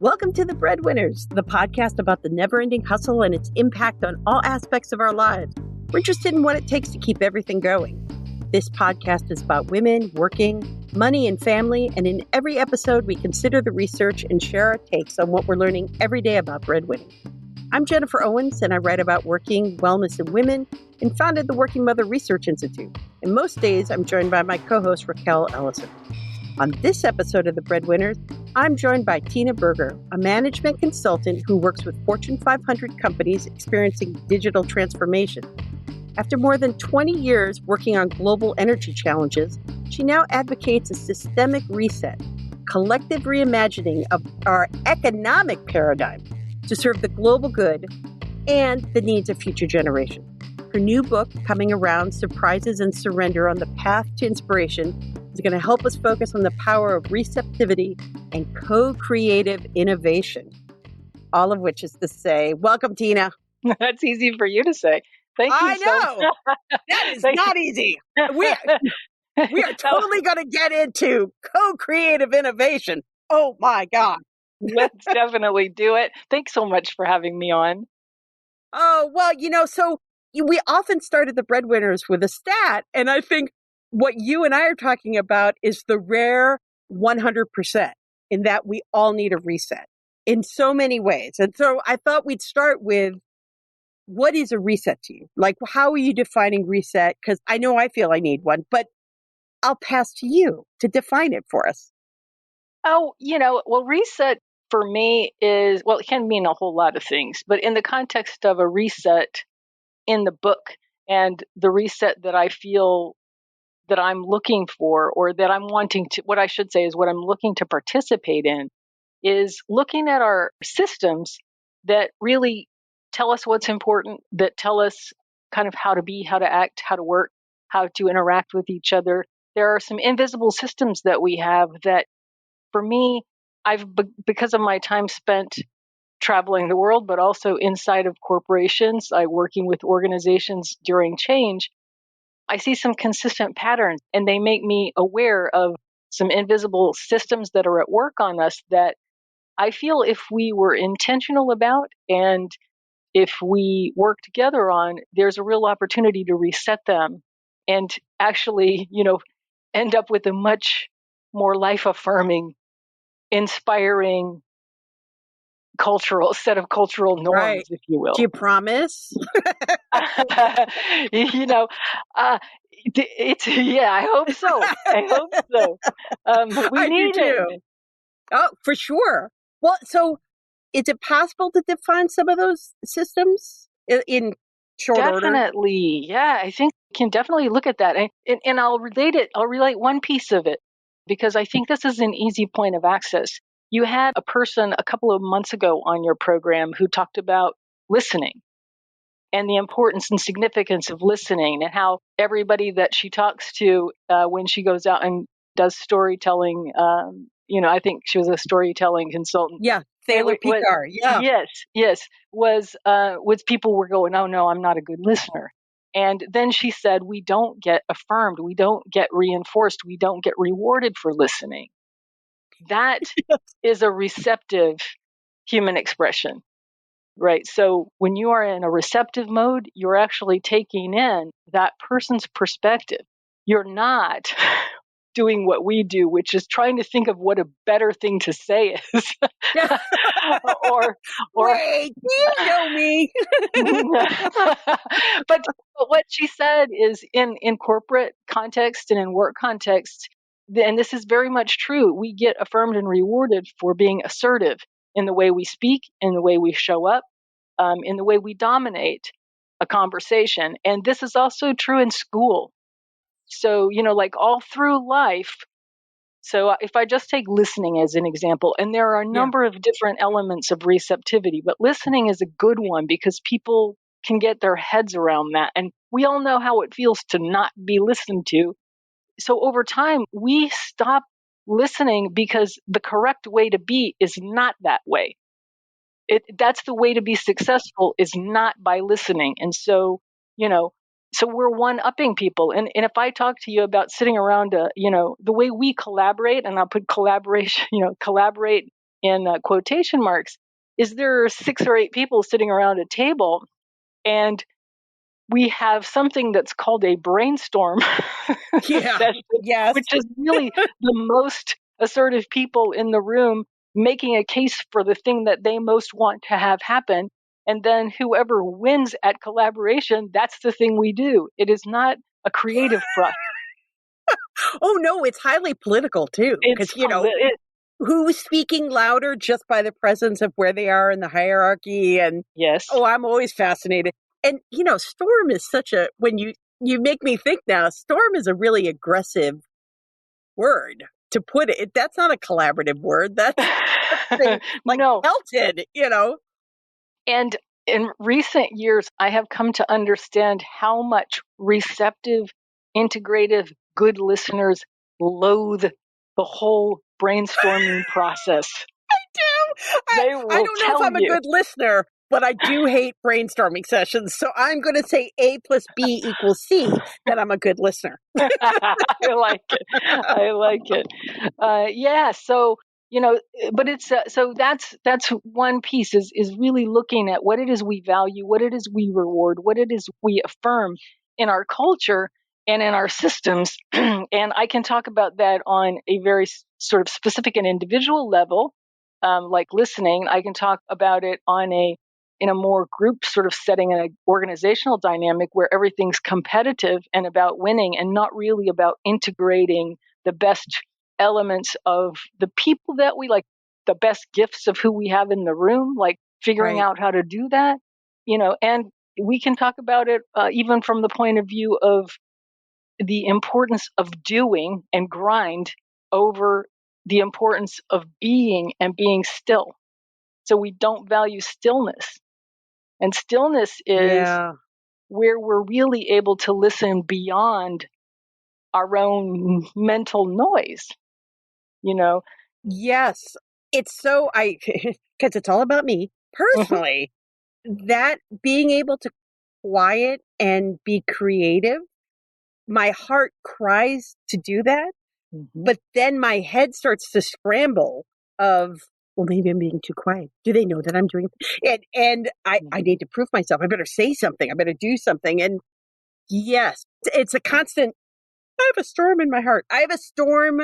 Welcome to The Breadwinners, the podcast about the never-ending hustle and its impact on all aspects of our lives. We're interested in what it takes to keep everything going. This podcast is about women, working, money, and family, and in every episode, we consider the research and share our takes on what we're learning every day about breadwinning. I'm Jennifer Owens, and I write about working, wellness, and women, and founded the Working Mother Research Institute. And most days, I'm joined by my co-host, Raquel Ellison. On this episode of The Breadwinners, I'm joined by Tina Berger, a management consultant who works with Fortune 500 companies experiencing digital transformation. After more than 20 years working on global energy challenges, she now advocates a systemic reset, collective reimagining of our economic paradigm to serve the global good and the needs of future generations. Her new book, Coming Around, Surprises and Surrender on the Path to Inspiration, is going to help us focus on the power of receptivity and co-creative innovation. All of which is to say, welcome, Tina. That's easy for you to say. Thank you. I know. That is not easy. We are totally going to get into co-creative innovation. Oh, my God. Let's definitely do it. Thanks so much for having me on. Oh, well, we often started The Breadwinners with a stat, and I think what you and I are talking about is the rare 100%, in that we all need a reset in so many ways. And so I thought we'd start with, what is a reset to you? Like, how are you defining reset? Because I know I feel I need one, but I'll pass to you to define it for us. Oh, reset for me is, it can mean a whole lot of things, but in the context of a reset in the book and the reset that I feel that I'm looking for, or that I'm wanting to, what I should say is what I'm looking to participate in, is looking at our systems that really tell us what's important, that tell us kind of how to be, how to act, how to work, how to interact with each other. There are some invisible systems that we have that, for me, because of my time spent traveling the world, but also inside of corporations, working with organizations during change, I see some consistent patterns, and they make me aware of some invisible systems that are at work on us that I feel if we were intentional about and if we work together on, there's a real opportunity to reset them and actually, end up with a much more life-affirming, inspiring set of cultural norms, right, if you will. Do you promise? I hope so. We need it. Oh, for sure. Well, so is it possible to define some of those systems in short order? Definitely. Yeah, I think we can definitely look at that. And I'll relate one piece of it, because I think this is an easy point of access. You had a person a couple of months ago on your program who talked about listening and the importance and significance of listening, and how everybody that she talks to when she goes out and does storytelling, I think she was a storytelling consultant. Yeah, Thaler Picard. Yeah. Yes. Was people were going, oh no, I'm not a good listener. And then she said, we don't get affirmed, we don't get reinforced, we don't get rewarded for listening. That is a receptive human expression, right? So when you are in a receptive mode, you're actually taking in that person's perspective. You're not doing what we do, which is trying to think of what a better thing to say is. Wait, you know me. But what she said is, in corporate context and in work context, and this is very much true, we get affirmed and rewarded for being assertive in the way we speak, in the way we show up, in the way we dominate a conversation. And this is also true in school. So, like all through life. So if I just take listening as an example, and there are a number of different elements of receptivity, but listening is a good one because people can get their heads around that. And we all know how it feels to not be listened to. So over time, we stop listening because the correct way to be is not that way. That's the way to be successful, is not by listening. And so, so we're one-upping people. And if I talk to you about sitting around, the way we collaborate, and I'll put collaboration, collaborate in quotation marks, is there are 6 or 8 people sitting around a table, and we have something that's called a brainstorm Yeah. session, Yes. which is really the most assertive people in the room making a case for the thing that they most want to have happen. And then whoever wins at collaboration, that's the thing we do. It is not a creative thrust. Oh, no, it's highly political too. Because, who's speaking louder just by the presence of where they are in the hierarchy. And, Yes. oh, I'm always fascinated. And, storm is such a, when you make me think now, storm is a really aggressive word to put it. That's not a collaborative word. That's like No. melted, And in recent years, I have come to understand how much receptive, integrative, good listeners loathe the whole brainstorming process. They I will don't know if tell I'm a you. good listener, but I do hate brainstorming sessions. So I'm going to say A plus B equals C, that I'm a good listener. I like it. I like it. Yeah. So, but it's so that's one piece is really looking at what it is we value, what it is we reward, what it is we affirm in our culture and in our systems. And I can talk about that on a very sort of specific and individual level, like listening. I can talk about it in a more group sort of setting, an organizational dynamic where everything's competitive and about winning and not really about integrating the best elements of the people that we like, the best gifts of who we have in the room, like figuring out how to do that, and we can talk about it even from the point of view of the importance of doing and grind over the importance of being and being still. So we don't value stillness. And stillness is where we're really able to listen beyond our own mental noise, Yes. It's so, because it's all about me personally, that being able to quiet and be creative, my heart cries to do that. But then my head starts to scramble of, well, maybe I'm being too quiet. Do they know that I'm doing it? And I need to prove myself. I better say something. I better do something. And yes, it's a constant, I have a storm in my heart. I have a storm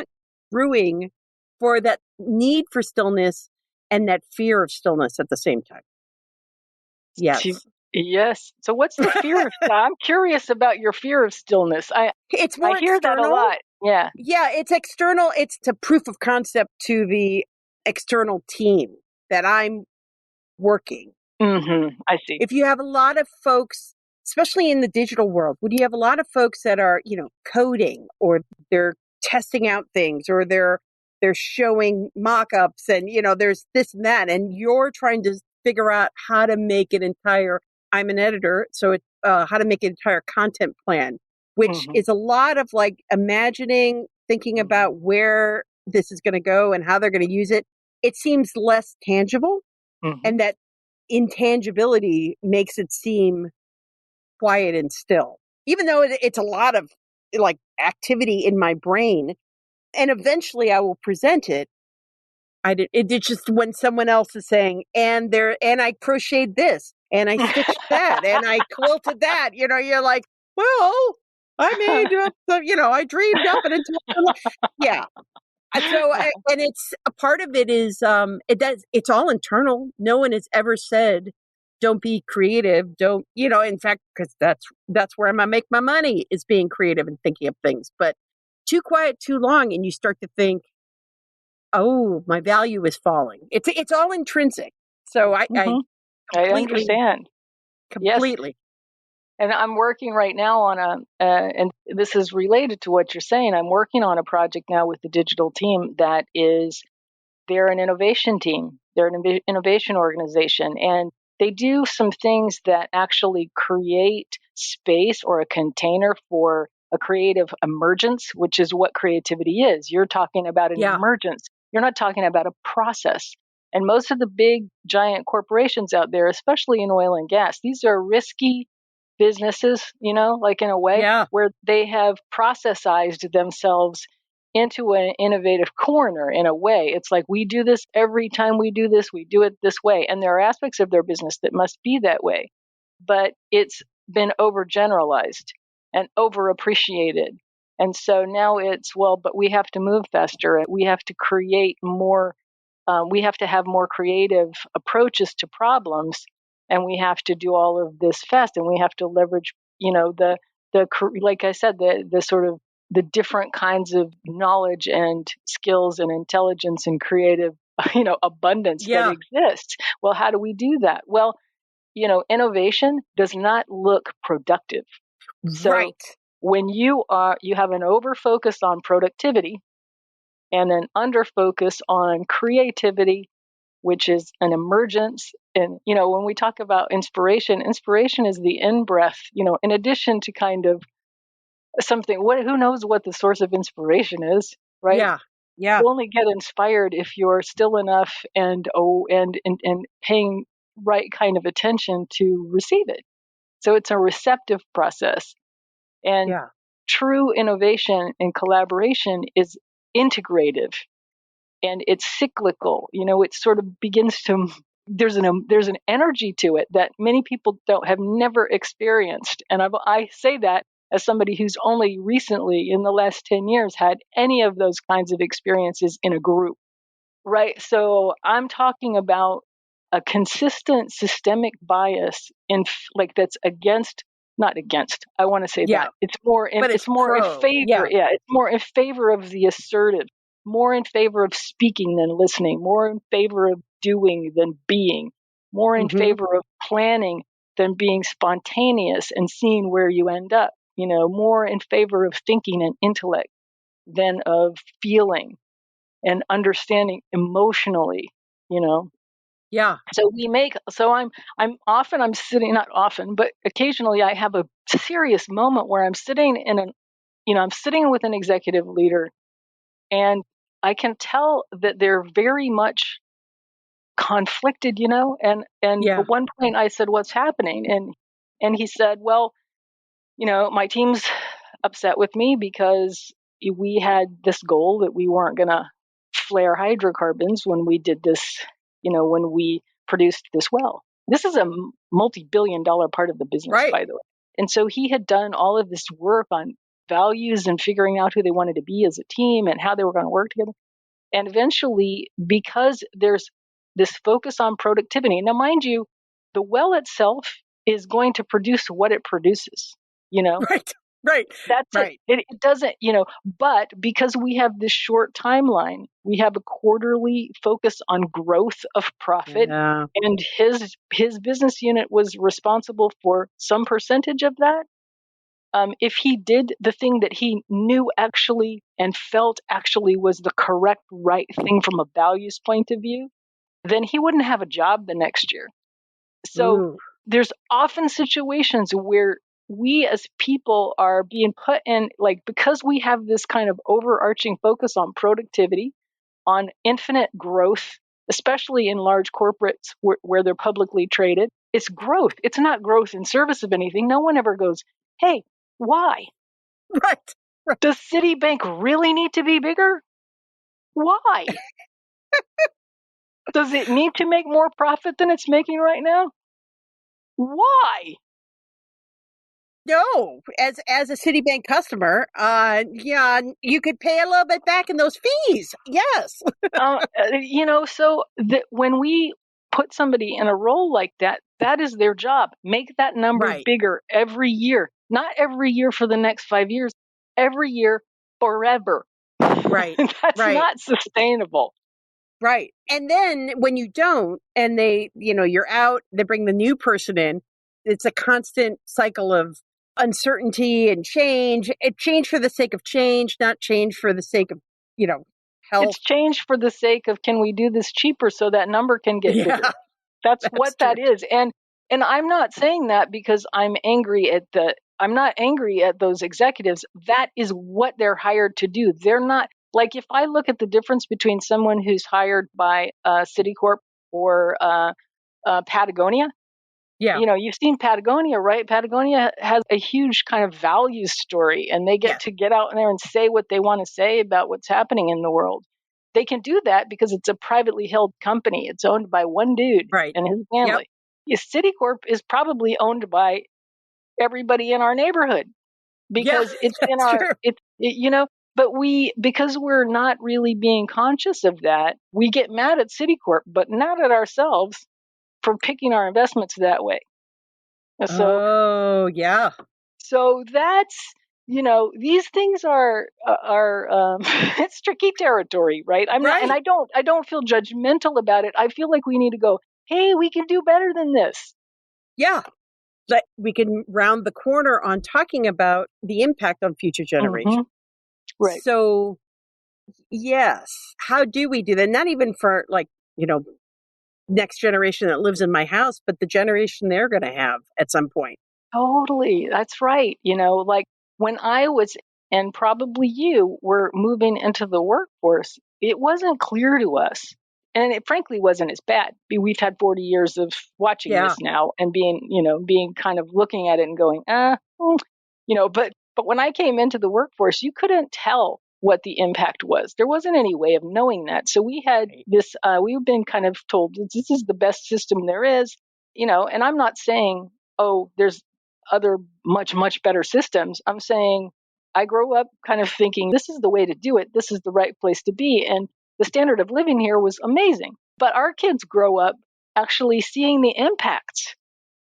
brewing for that need for stillness and that fear of stillness at the same time. Yes. Yes. So what's the fear of I'm curious about your fear of stillness. It's more I hear external. that a lot. Yeah. Yeah, it's external. It's the proof of concept to the external team that I'm working. I see. If you have a lot of folks, especially in the digital world, when you have a lot of folks that are, coding or they're testing out things or they're showing mock-ups and, there's this and that, and you're trying to figure out how to make an entire, I'm an editor, so it's how to make an entire content plan, which is a lot of like imagining, thinking about where this is going to go and how they're going to use it. It seems less tangible, and that intangibility makes it seem quiet and still, even though it's a lot of like activity in my brain. And eventually I will present it. It's just when someone else is saying, and I crocheted this and I stitched that and I quilted that, you're like, well, I made up I dreamed up an entire, yeah. So, and it's a part of it is, it's all internal. No one has ever said, don't be creative. Don't, in fact, because that's where I'm going to make my money, is being creative and thinking of things. But too quiet, too long. And you start to think, oh, my value is falling. It's all intrinsic. So I understand. Completely. Yes. And I'm working right now on and this is related to what you're saying. I'm working on a project now with the digital team they're an innovation team. They're an innovation organization. And they do some things that actually create space or a container for a creative emergence, which is what creativity is. You're talking about an emergence. You're not talking about a process. And most of the big, giant corporations out there, especially in oil and gas, these are risky businesses, like in a way where they have processized themselves into an innovative corner in a way. It's like, we do this every time we do this, we do it this way. And there are aspects of their business that must be that way. But it's been overgeneralized and overappreciated. And so now it's, well, but we have to move faster. We have to create more. We have to have more creative approaches to problems. And we have to do all of this fast. And we have to leverage, the like I said, the sort of the different kinds of knowledge and skills and intelligence and creative, abundance that exists. Well, how do we do that? Well, innovation does not look productive. So when you have an over focus on productivity and an under focus on creativity, which is an emergence. And, when we talk about inspiration is the in-breath, in addition to kind of something, who knows what the source of inspiration is, right? Yeah. Yeah. You only get inspired if you're still enough and paying right kind of attention to receive it. So it's a receptive process. And true innovation and collaboration is integrative and it's cyclical. It sort of begins to, there's an energy to it that many people have never experienced. And I say that as somebody who's only recently in the last 10 years had any of those kinds of experiences in a group, right? So I'm talking about a consistent systemic bias that's not against. I want to say that it's more in favor. Yeah, it's more in favor of the assertive, more in favor of speaking than listening, more in favor of doing than being, more in favor of planning than being spontaneous and seeing where you end up. More in favor of thinking and intellect than of feeling and understanding emotionally. Yeah. So I'm sitting, not often, but occasionally I have a serious moment where I'm sitting I'm sitting with an executive leader and I can tell that they're very much conflicted, and at one point I said, "What's happening?" And he said, "Well, my team's upset with me because we had this goal that we weren't going to flare hydrocarbons when we did this, when we produced this well." This is a multi-billion-dollar part of the business, by the way. And so he had done all of this work on values and figuring out who they wanted to be as a team and how they were going to work together. And eventually, because there's this focus on productivity, now mind you, the well itself is going to produce what it produces, Right. That's right. It doesn't, but because we have this short timeline, we have a quarterly focus on growth of profit. Yeah. And his business unit was responsible for some percentage of that. If he did the thing that he knew actually and felt actually was the correct, right thing from a values point of view, then he wouldn't have a job the next year. So there's often situations where we as people are being put in, because we have this kind of overarching focus on productivity, on infinite growth, especially in large corporates where they're publicly traded. It's growth. It's not growth in service of anything. No one ever goes, "Hey, why? Right. Does Citibank really need to be bigger? Why? Does it need to make more profit than it's making right now? Why?" No, as a Citibank customer, you could pay a little bit back in those fees. Yes. So when we put somebody in a role like that, that is their job. Make that number bigger every year. Not every year for the next 5 years, every year forever. Right. That's not sustainable. Right. And then when you don't, and you're out, they bring the new person in, it's a constant cycle of uncertainty and change. It change for the sake of change, not change for the sake of, health. It's change for the sake of, can we do this cheaper so that number can get bigger? That's what true. That is. And I'm not saying that because I'm not angry at those executives. That is what they're hired to do. They're not, if I look at the difference between someone who's hired by Citicorp or Patagonia, Yeah. You've seen Patagonia, right? Patagonia has a huge kind of values story, and they Yes. get out there and say what they want to say about what's happening in the world. They can do that because it's a privately held company. It's owned by one dude Right. and his Yep. family. Citicorp is probably owned by everybody in our neighborhood Yeah, because it's in that's our, true. but because we're not really being conscious of that, we get mad at Citicorp, but not at ourselves for picking our investments that way. So, Oh, yeah. so that's, these things are it's tricky territory, right? I'm not, and Right. I don't feel judgmental about it. I feel like we need to go, hey, we can do better than this. Yeah. That we can round the corner on talking about the impact on future generations. Mm-hmm. Right. So, yes, how do we do that? Not even for next generation that lives in my house, but the generation they're going to have at some point. Totally. That's right. Like when I was, and probably you were moving into the workforce, it wasn't clear to us. And it frankly wasn't as bad. We've had 40 years of watching Yeah. this now and being kind of looking at it and going, but when I came into the workforce, you couldn't tell what the impact was. There wasn't any way of knowing that. So we had this, we've been kind of told this is the best system there is, and I'm not saying, oh, there's other much, much better systems. I'm saying I grew up kind of thinking this is the way to do it. This is the right place to be. And the standard of living here was amazing. But our kids grow up actually seeing the impacts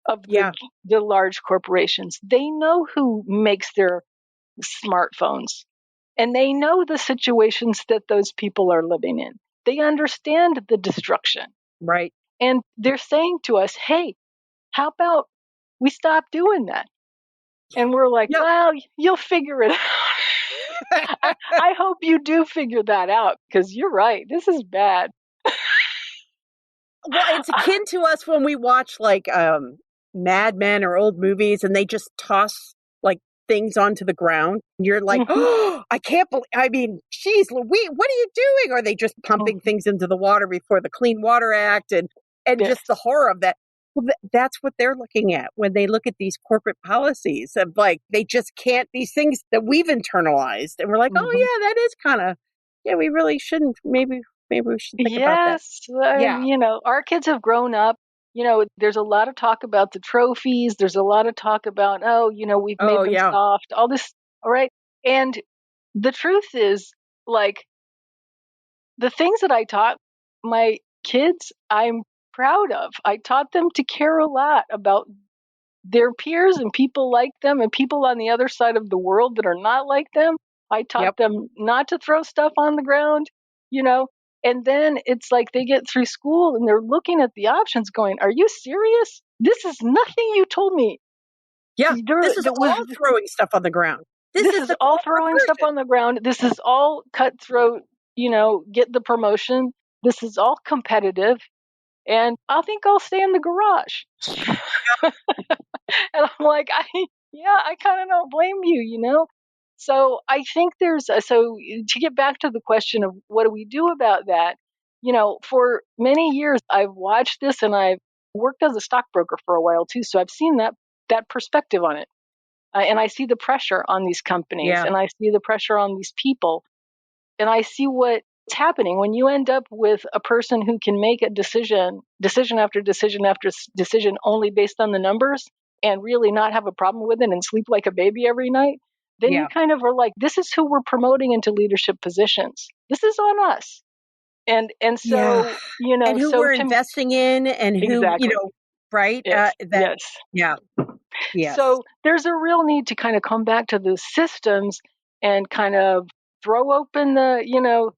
of Yeah. the large corporations. They know who makes their smartphones, and they know the situations that those people are living in. They understand the destruction. Right. And they're saying to us, hey, how about we stop doing that? And we're like, Yep. well, you'll figure it out. I hope you do figure that out because you're right. This is bad. Well, it's akin to us when we watch Mad Men or old movies and they just toss like things onto the ground. And you're like, Mhm, oh, I can't believe, I mean, geez, Louise, what are you doing? Or are they just pumping mhm. things into the water before the Clean Water Act and Yes. just the horror of that? Well, that's what they're looking at when they look at these corporate policies of like, they just can't, these things that we've internalized. And we're like, oh, Mhm. yeah, that is kind of, yeah, we really shouldn't. Maybe we should think about that. Yes. Yeah. Our kids have grown up. There's a lot of talk about the trophies. There's a lot of talk about, oh, we've made Oh, them yeah. soft, all this. All right. And the truth is, like, the things that I taught my kids, I'm proud of. I taught them to care a lot about their peers and people like them and people on the other side of the world that are not like them. I taught Yep. them not to throw stuff on the ground, you know. And then it's like they get through school and they're looking at the options going, are you serious? This is nothing you told me. Yeah. This is That was all throwing stuff on the ground. This This is is the all corporate throwing stuff version. on the ground. This is all cutthroat, get the promotion. This is all competitive. And I think I'll stay in the garage. And I'm like, I kind of don't blame you. So I think so to get back to the question of what do we do about that, for many years I've watched this and I've worked as a stockbroker for a while too. So I've seen that perspective on it. And I see the pressure on these companies Yeah. and I see the pressure on these people and I see what's happening when you end up with a person who can make a decision after decision after decision only based on the numbers and really not have a problem with it and sleep like a baby every night. Then you Yeah. kind of are like, this is who we're promoting into leadership positions. This is on us. And Yeah. so, And who so we're to investing in and who, exactly. right? Yes. That, Yes. yeah. Yes. So there's a real need to kind of come back to the systems and kind of throw open the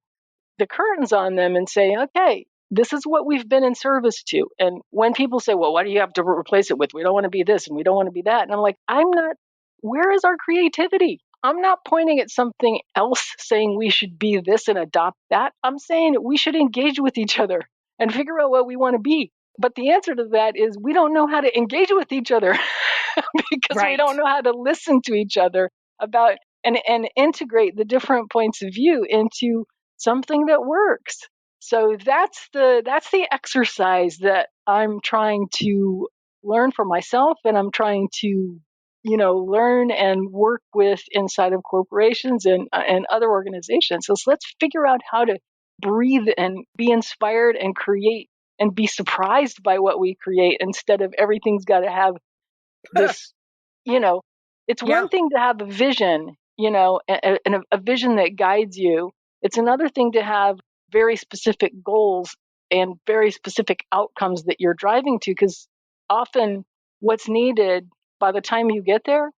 curtains on them and say, okay, this is what we've been in service to. And when people say, well, what do you have to replace it with? We don't want to be this and we don't want to be that. And I'm like, where is our creativity? I'm not pointing at something else saying we should be this and adopt that. I'm saying we should engage with each other and figure out what we want to be. But the answer to that is we don't know how to engage with each other because we Right. don't know how to listen to each other about and integrate the different points of view into something that works. So that's the exercise that I'm trying to learn for myself, and I'm trying to, learn and work with inside of corporations and other organizations. So let's figure out how to breathe and be inspired and create and be surprised by what we create instead of everything's got to have this, you know, it's Yeah. one thing to have a vision, and a vision that guides you. It's another thing to have very specific goals and very specific outcomes that you're driving to, because often what's needed by the time you get there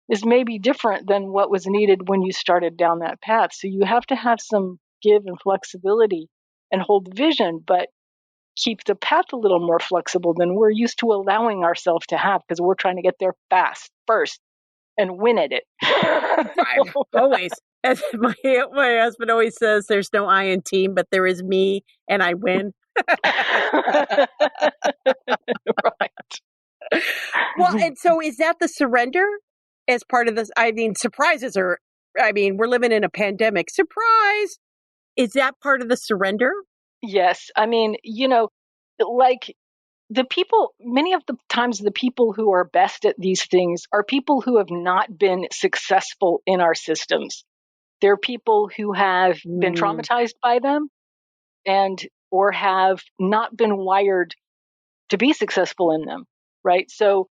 is maybe different than what was needed when you started down that path. So you have to have some give and flexibility and hold vision, but keep the path a little more flexible than we're used to allowing ourselves to have, because we're trying to get there fast first and win at it. Always. As my husband always says, there's no I in team, but there is me, and I win. Right. Well, and so is that the surrender as part of this? I mean, surprises are, we're living in a pandemic. Surprise! Is that part of the surrender? Yes. I mean, like many of the times, the people who are best at these things are people who have not been successful in our systems. They're people who have been traumatized by them or have not been wired to be successful in them, right? So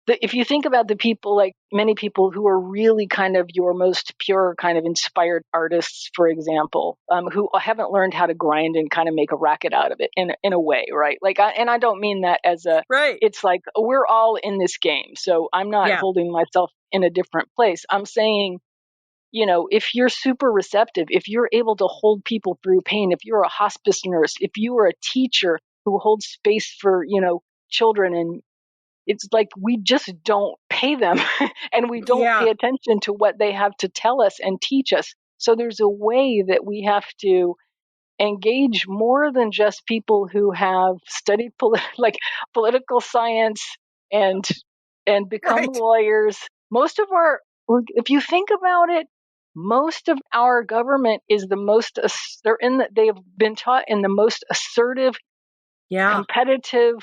if you think about the people, like many people who are really kind of your most pure kind of inspired artists, for example, who haven't learned how to grind and kind of make a racket out of it in a way, right? Like, and I don't mean that as right. It's like we're all in this game. So I'm not holding myself in a different place. I'm saying, if you're super receptive, if you're able to hold people through pain, if you're a hospice nurse, if you are a teacher who holds space for, children, and it's like we just don't pay them and we don't pay attention to what they have to tell us and teach us. So there's a way that we have to engage more than just people who have studied political science and become lawyers. Most of if you think about it, most of our government is they have been taught in the most assertive, competitive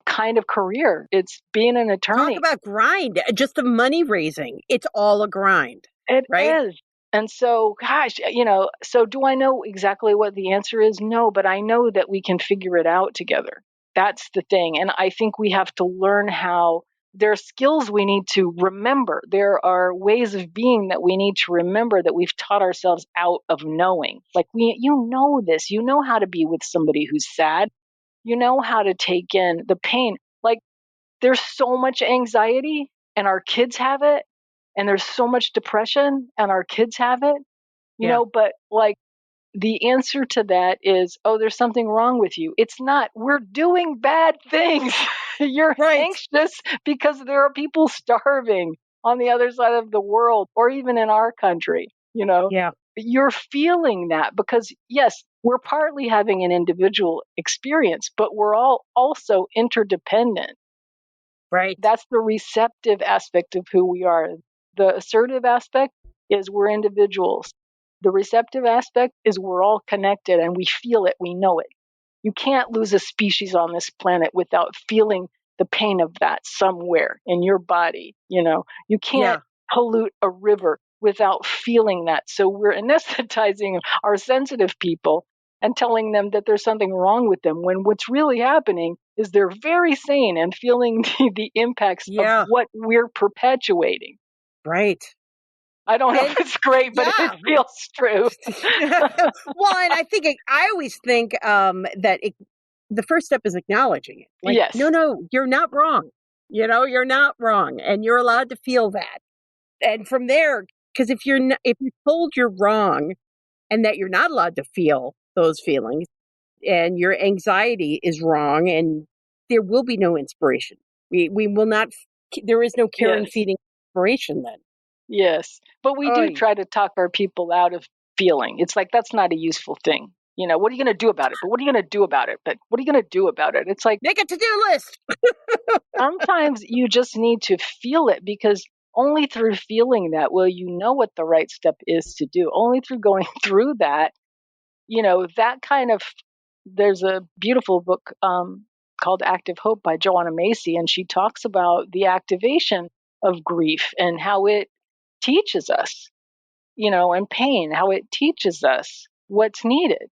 kind of career. It's being an attorney. Talk about grind, just the money raising. It's all a grind. It right? is. And so, gosh, so do I know exactly what the answer is? No, but I know that we can figure it out together. That's the thing. And I think we have to learn how there are skills we need to remember. There are ways of being that we need to remember that we've taught ourselves out of knowing. Like this, you know how to be with somebody who's sad. You know how to take in the pain. Like there's so much anxiety and our kids have it. And there's so much depression and our kids have it, but like the answer to that is, oh, there's something wrong with you. It's not. We're doing bad things. You're anxious because there are people starving on the other side of the world or even in our country, You're feeling that because, yes, we're partly having an individual experience, but we're all also interdependent. Right. That's the receptive aspect of who we are. The assertive aspect is we're individuals. The receptive aspect is we're all connected and we feel it, we know it. You can't lose a species on this planet without feeling the pain of that somewhere in your body. You can't pollute a river without feeling that. So we're anesthetizing our sensitive people and telling them that there's something wrong with them when what's really happening is they're very sane and feeling the impacts of what we're perpetuating. Right. I don't know if it's great, but it feels true. Well, and I always think that the first step is acknowledging it. Like, no, you're not wrong. You're not wrong, and you're allowed to feel that. And from there, because if you're told you're wrong, and that you're not allowed to feel those feelings, and your anxiety is wrong, and there will be no inspiration. We will not. There is no caring, feeding inspiration then. Yes, but we do try to talk our people out of feeling. It's like that's not a useful thing. What are you going to do about it? But what are you going to do about it? But what are you going to do about it? It's like make a to-do list. Sometimes you just need to feel it because only through feeling that will you know what the right step is to do. Only through going through that, that kind of. There's a beautiful book called Active Hope by Joanna Macy, and she talks about the activation of grief and how it teaches us, and pain, how it teaches us what's needed.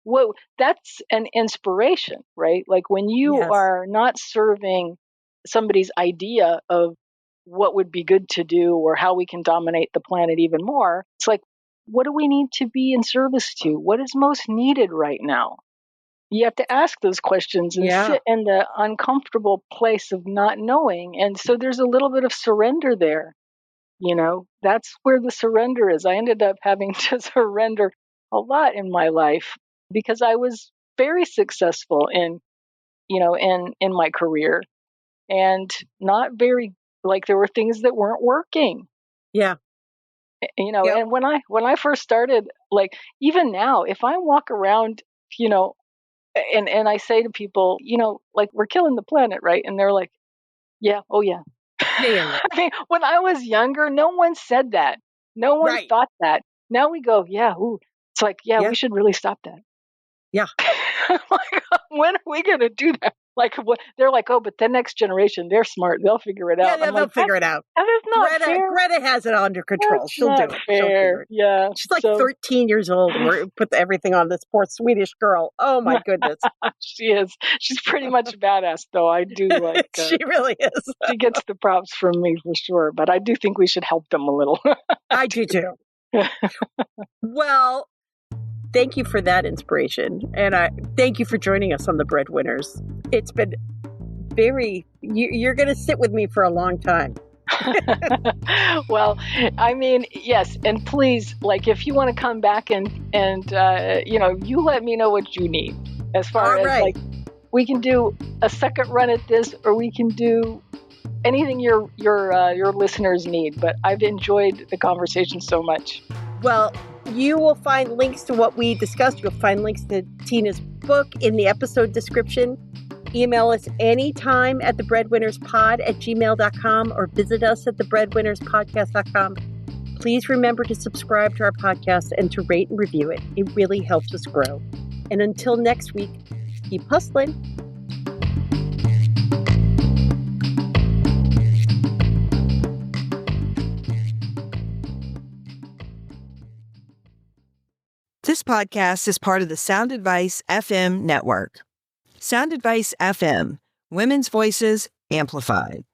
Well, that's an inspiration, right? Like when you Yes. are not serving somebody's idea of what would be good to do or how we can dominate the planet even more, it's like, what do we need to be in service to? What is most needed right now? You have to ask those questions and Yeah. sit in the uncomfortable place of not knowing. And so there's a little bit of surrender there. That's where the surrender is. I ended up having to surrender a lot in my life because I was very successful in my career, and not very, like, there were things that weren't working. Yeah. Yep. And when I first started, like, even now, if I walk around, and I say to people, like, we're killing the planet, right? And they're like, yeah, oh yeah. Yeah. I mean, when I was younger, no one said that. No one Right. thought that. Now we go, yeah, ooh. It's like, yeah, Yeah. we should really stop that. Yeah. Like, when are we going to do that? Like, they're like, oh, but the next generation, they're smart. They'll figure it out. Yeah, I'm they'll like, figure it out. that is not fair. Greta has it under control. That's She'll do not it. She'll figure fair. it. Yeah. She's like So 13 years old. We're put everything on this poor Swedish girl. Oh my goodness. she is. She's pretty much a badass, though. I do like. She really is. She gets the props from me for sure. But I do think we should help them a little. I do too. Well, thank you for that inspiration. And I thank you for joining us on The Breadwinners. It's been you're going to sit with me for a long time. Well, I mean, yes. And please, like, if you want to come back and you let me know what you need as far as like, we can do a second run at this, or we can do anything your listeners need. But I've enjoyed the conversation so much. Well, you will find links to what we discussed. You'll find links to Tina's book in the episode description. Email us anytime at thebreadwinnerspod@gmail.com or visit us at thebreadwinnerspodcast.com. Please remember to subscribe to our podcast and to rate and review it. It really helps us grow. And until next week, keep hustling. This podcast is part of the Sound Advice FM network. Sound Advice FM, women's voices amplified.